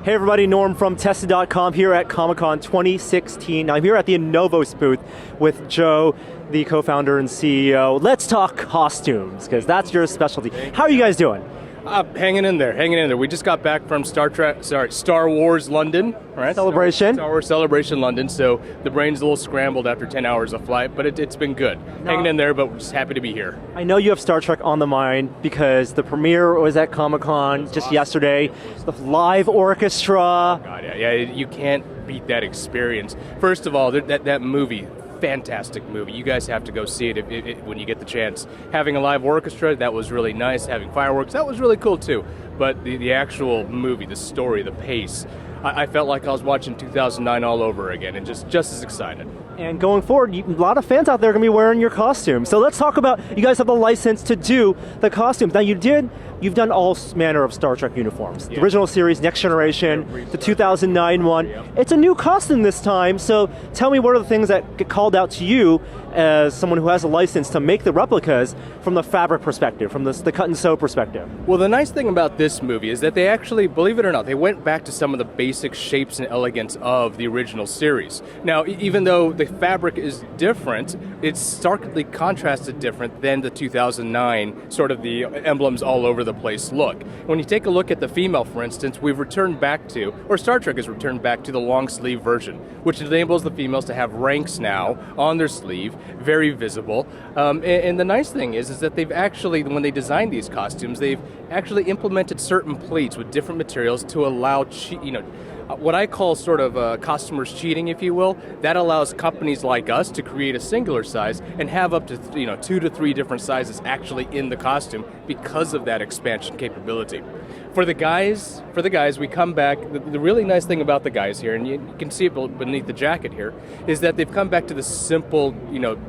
Hey everybody, Norm from Tested.com here at Comic-Con 2016. I'm here at the Anovos booth with Joe, the co-founder and CEO. Let's talk costumes, because that's your specialty. How are you guys doing? Hanging in there. We just got back from Star Wars London, right? Celebration. Star Wars Celebration London, so the brain's a little scrambled after 10 hours of flight, but it's been good. Hanging in there, but we're just happy to be here. I know you have Star Trek on the mind because the premiere was at Comic-Con just yesterday. The live orchestra. God, yeah, you can't beat that experience. First of all, that movie, fantastic movie. You guys have to go see it when you get the chance. Having a live orchestra, that was really nice. Having fireworks, that was really cool too. But the actual movie, the story, the pace, I felt like I was watching 2009 all over again, and just as excited. And going forward, a lot of fans out there are going to be wearing your costume. So let's talk about, you guys have the license to do the costumes. Now you've done all manner of Star Trek uniforms. Yeah. The original series, Next Generation, the 2009 one. Yeah. It's a new costume this time, so tell me what are the things that get called out to you as someone who has a license to make the replicas from the fabric perspective, from the cut and sew perspective. Well, the nice thing about this movie is that they actually, believe it or not, they went back to some of the basic shapes and elegance of the original series. Now, even though the fabric is different, it's starkly contrasted different than the 2009 sort of the emblems all over the place look. When you take a look at the female, for instance, we've returned back to, or Star Trek has returned back to the long sleeve version, which enables the females to have ranks now on their sleeve, very visible. And the nice thing is that they've actually, when they designed these costumes, they've actually implemented certain pleats with different materials to allow, what I call sort of customers cheating, if you will. That allows companies like us to create a singular size and have up to 2 to 3 different sizes actually in the costume because of that expansion capability. For the guys, we come back. The really nice thing about the guys here, and you can see it beneath the jacket here, is that they've come back to the simple,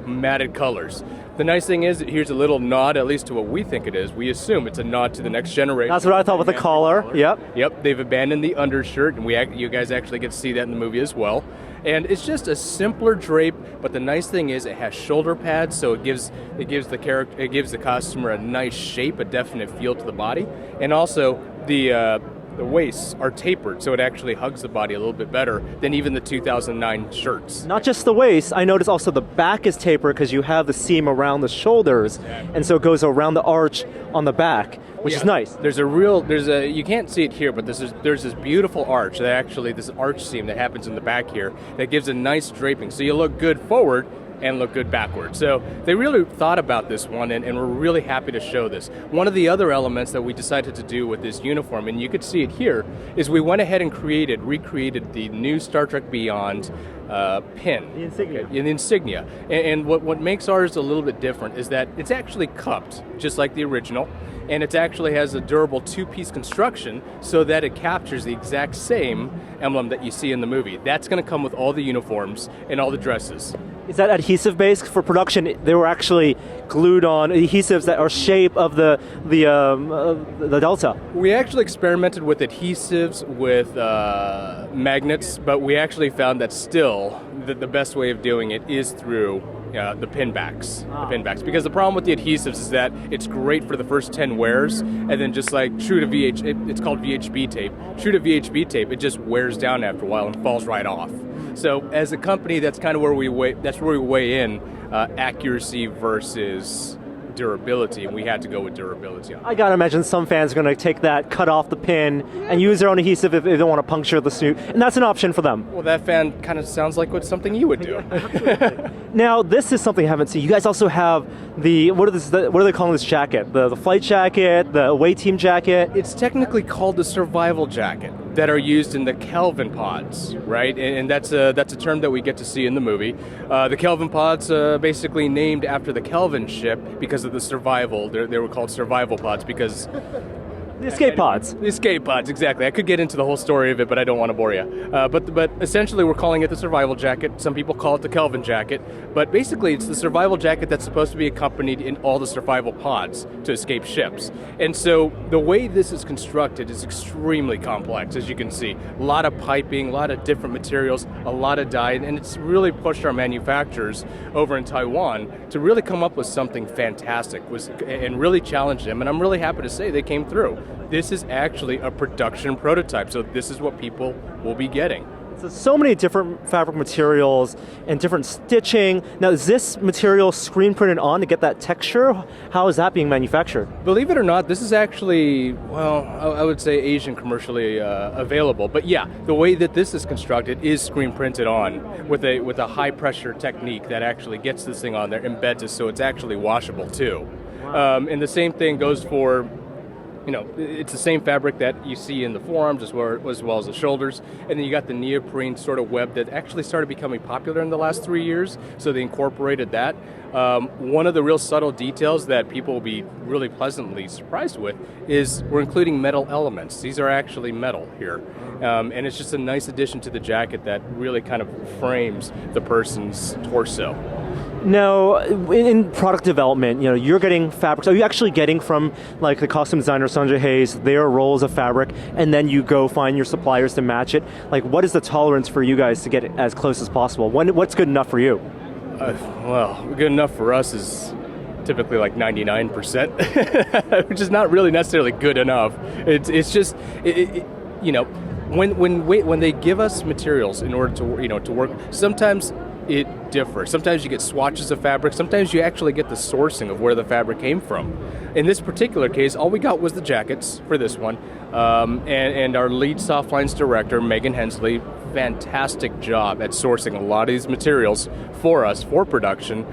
matted colors. The nice thing is that here's a little nod, at least to what we think it is. We assume it's a nod to the Next Generation. That's what I thought with the collar. Yep. They've abandoned the undershirt, and you guys actually get to see that in the movie as well. And it's just a simpler drape, but the nice thing is it has shoulder pads, so it gives the costumer a nice shape, a definite feel to the body, and also the waists are tapered, so it actually hugs the body a little bit better than even the 2009 shirts. Not just the waist, I noticed also the back is tapered because you have the seam around the shoulders, and so it goes around the arch on the back, which is nice. You can't see it here, but there's this beautiful arch, this arch seam that happens in the back here that gives a nice draping, so you look good forward and look good backwards. So they really thought about this one, and we're really happy to show this. One of the other elements that we decided to do with this uniform, and you could see it here, is we went ahead and recreated the new Star Trek Beyond pin. The Insignia. The Insignia. And what makes ours a little bit different is that it's actually cupped, just like the original, and it actually has a durable 2-piece construction so that it captures the exact same emblem that you see in the movie. That's going to come with all the uniforms and all the dresses. Is that adhesive based? For production, they were actually glued on adhesives that are shape of the Delta. We actually experimented with adhesives, with magnets, but we actually found that still the best way of doing it is through the pinbacks. Because the problem with the adhesives is that it's great for the first 10 wears, and then just like true to it's called VHB tape. True to VHB tape, it just wears down after a while and falls right off. So as a company, that's kind of where we weigh in accuracy versus durability, and we had to go with durability. I gotta imagine some fans are gonna take that, cut off the pin, and use their own adhesive if they don't want to puncture the suit, and that's an option for them. Well, that fan kind of sounds like something you would do. Now, this is something I haven't seen. You guys also have what are they calling this jacket? The flight jacket, the away team jacket? It's technically called the survival jacket that are used in the Kelvin pods, right? And that's a term that we get to see in the movie. The Kelvin pods, basically named after the Kelvin ship because of the survival. They were called survival pods because The escape pods. The escape pods, exactly. I could get into the whole story of it, but I don't want to bore you. But essentially, we're calling it the survival jacket. Some people call it the Kelvin jacket. But basically, it's the survival jacket that's supposed to be accompanied in all the survival pods to escape ships. And so the way this is constructed is extremely complex, as you can see. A lot of piping, a lot of different materials, a lot of dye, and it's really pushed our manufacturers over in Taiwan to really come up with something fantastic and really challenge them. And I'm really happy to say they came through. This is actually a production prototype, so this is what people will be getting. So many different fabric materials and different stitching. Now, is this material screen printed on to get that texture? How is that being manufactured? Believe it or not, this is actually, well, I would say Asian commercially available. But yeah, the way that this is constructed is screen printed on with a high pressure technique that actually gets this thing on there, embeds it so it's actually washable too. Wow. And the same thing goes for, it's the same fabric that you see in the forearms as well as the shoulders. And then you got the neoprene sort of web that actually started becoming popular in the last 3 years. So they incorporated that. One of the real subtle details that people will be really pleasantly surprised with is we're including metal elements. These are actually metal here. And it's just a nice addition to the jacket that really kind of frames the person's torso. Now, in product development, you're getting fabrics. Are you actually getting from like the costume designer Sanjay Hayes their rolls of fabric, and then you go find your suppliers to match it? Like, what is the tolerance for you guys to get it as close as possible? What's good enough for you? Well, good enough for us is typically like 99%, which is not really necessarily good enough. It's just when they give us materials in order to work, sometimes it differs. Sometimes you get swatches of fabric. Sometimes you actually get the sourcing of where the fabric came from. In this particular case, all we got was the jackets for this one. And our lead softlines director, Megan Hensley, fantastic job at sourcing a lot of these materials for us for production.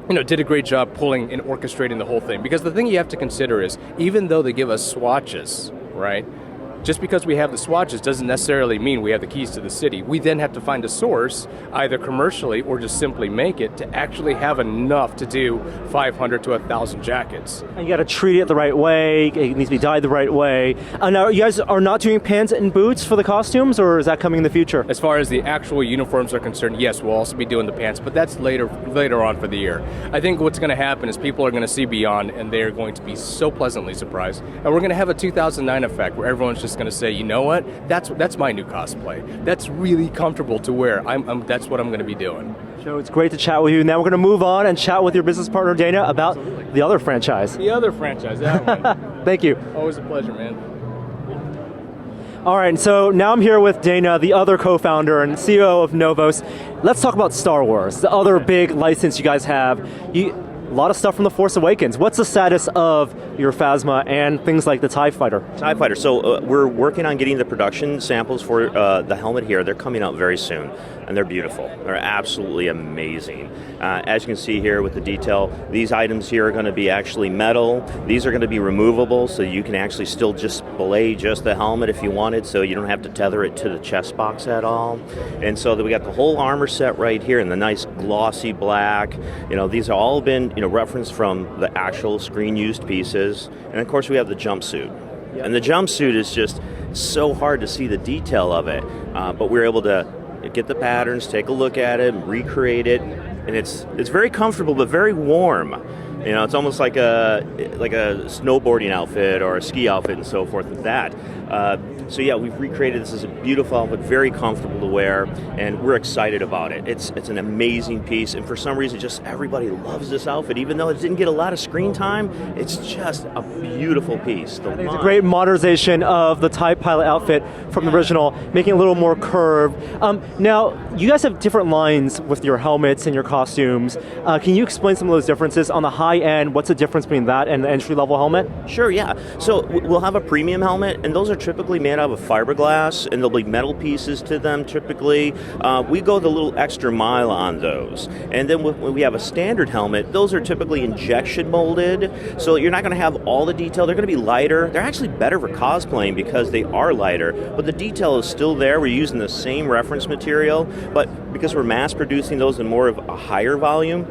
Did a great job pulling and orchestrating the whole thing. Because the thing you have to consider is, even though they give us swatches, right? Just because we have the swatches doesn't necessarily mean we have the keys to the city. We then have to find a source, either commercially or just simply make it, to actually have enough to do 500 to 1,000 jackets. And you got to treat it the right way. It needs to be dyed the right way. Now, you guys are not doing pants and boots for the costumes, or is that coming in the future? As far as the actual uniforms are concerned, yes, we'll also be doing the pants, but that's later on for the year. I think what's going to happen is people are going to see beyond, and they're going to be so pleasantly surprised. And we're going to have a 2009 effect where everyone's just going to say, you know what? That's my new cosplay. That's really comfortable to wear. That's what I'm going to be doing. Joe, it's great to chat with you. Now we're going to move on and chat with your business partner Dana about the other franchise. The other franchise, that one. Thank you. Always a pleasure, man. All right, so now I'm here with Dana, the other co-founder and CEO of Anovos. Let's talk about Star Wars, the other big license you guys have. A lot of stuff from The Force Awakens. What's the status of your Phasma and things like the TIE Fighter? TIE Fighter. So we're working on getting the production samples for the helmet here. They're coming out very soon, and they're beautiful. They're absolutely amazing. As you can see here with the detail, these items here are going to be actually metal. These are going to be removable, so you can actually still display just the helmet if you wanted, so you don't have to tether it to the chest box at all. And so that we got the whole armor set right here in the nice glossy black. These have all been referenced from the actual screen used pieces. And of course we have the jumpsuit. Yep. And the jumpsuit is just so hard to see the detail of it, but we're able to get the patterns, take a look at it, recreate it, and it's very comfortable but very warm. It's almost like a snowboarding outfit or a ski outfit and so forth with that. So yeah, we've recreated this as a beautiful outfit, very comfortable to wear, and we're excited about it. It's an amazing piece, and for some reason, just everybody loves this outfit. Even though it didn't get a lot of screen time, it's just a beautiful piece. I think it's a great modernization of the TIE Pilot outfit from the original, making it a little more curved. Now, you guys have different lines with your helmets and your costumes. Can you explain some of those differences? On the high end, what's the difference between that and the entry-level helmet? Sure, yeah. So we'll have a premium helmet, and those are typically made out of fiberglass, and there'll be metal pieces to them typically. We go the little extra mile on those. And then when we have a standard helmet, those are typically injection molded, so you're not going to have all the detail. They're going to be lighter. They're actually better for cosplaying because they are lighter, but the detail is still there. We're using the same reference material, but because we're mass producing those in more of a higher volume,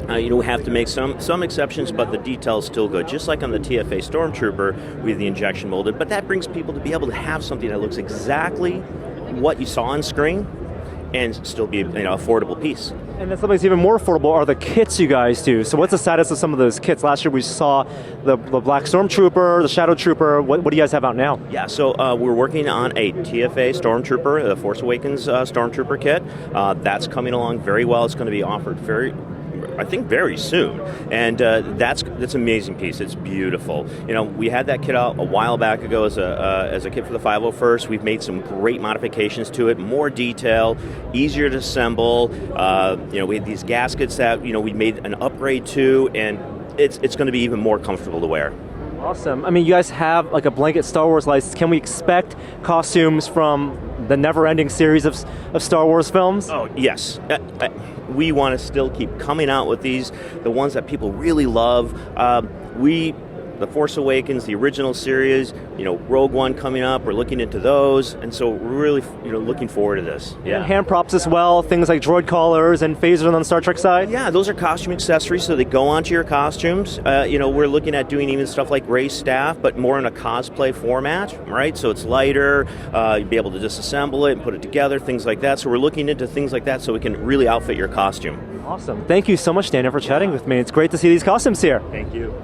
we have to make some exceptions, but the detail is still good. Just like on the TFA Stormtrooper with the injection molded, but that brings people to be able to have something that looks exactly what you saw on screen and still be an affordable piece. And then something that's even more affordable are the kits you guys do. So what's the status of some of those kits? Last year we saw the Black Stormtrooper, the Shadow Trooper. What do you guys have out now? Yeah, so we're working on a TFA Stormtrooper, the Force Awakens Stormtrooper kit. That's coming along very well. It's going to be offered I think very soon, and that's an amazing piece. It's beautiful. You know, we had that kit out a while back ago as a kit for the 501st. We've made some great modifications to it, more detail, easier to assemble. You know, we had these gaskets that we made an upgrade to, and it's going to be even more comfortable to wear. Awesome. I mean, you guys have like a blanket Star Wars license. Can we expect costumes from the never-ending series of Star Wars films? Oh, yes. We want to still keep coming out with these, the ones that people really love. The Force Awakens, the original series, Rogue One coming up, we're looking into those, and so we're really, looking forward to this. Yeah. And hand props as well, things like droid collars and phasers on the Star Trek side? Yeah, those are costume accessories, so they go onto your costumes. We're looking at doing even stuff like Rey's staff, but more in a cosplay format, right? So it's lighter, you'd be able to disassemble it and put it together, things like that. So we're looking into things like that so we can really outfit your costume. Awesome. Thank you so much, Daniel, for chatting with me. It's great to see these costumes here. Thank you.